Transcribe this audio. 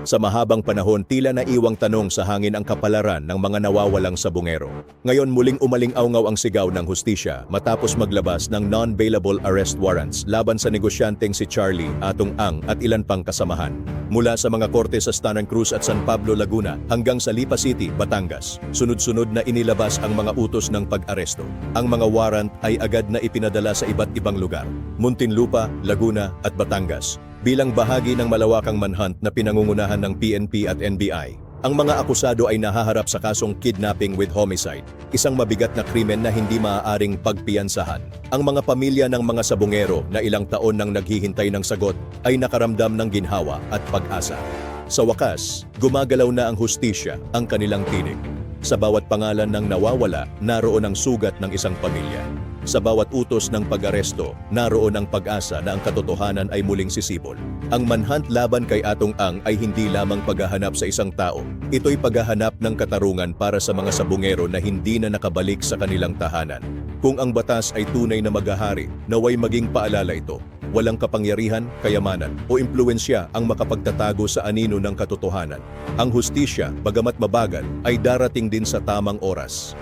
Sa mahabang panahon, tila naiwang tanong sa hangin ang kapalaran ng mga nawawalang sabungero. Ngayon muling umaling-awngaw ang sigaw ng hustisya matapos maglabas ng non-bailable arrest warrants laban sa negosyanteng si Charlie, Atong Ang at ilan pang kasamahan. Mula sa mga korte sa Stanan Cruz at San Pablo, Laguna hanggang sa Lipa City, Batangas, sunod-sunod na inilabas ang mga utos ng pag-aresto. Ang mga warrant ay agad na ipinadala sa iba't ibang lugar, Muntinlupa, Laguna at Batangas, bilang bahagi ng malawakang manhunt na pinangungunahan ng PNP at NBI. Ang mga akusado ay nahaharap sa kasong kidnapping with homicide, isang mabigat na krimen na hindi maaaring pagpiyansahan. Ang mga pamilya ng mga sabungero na ilang taon nang naghihintay ng sagot ay nakaramdam ng ginhawa at pag-asa. Sa wakas, gumagalaw na ang hustisya, ang kanilang tinig. Sa bawat pangalan ng nawawala, naroon ang sugat ng isang pamilya. Sa bawat utos ng pag-aresto, naroon ang pag-asa na ang katotohanan ay muling sisibol. Ang manhunt laban kay Atong Ang ay hindi lamang paghahanap sa isang tao. Ito'y paghahanap ng katarungan para sa mga sabungero na hindi na nakabalik sa kanilang tahanan. Kung ang batas ay tunay na maghahari, naway maging paalala ito. Walang kapangyarihan, kayamanan o impluwensya ang makapagtatago sa anino ng katotohanan. Ang hustisya, bagamat mabagal, ay darating din sa tamang oras.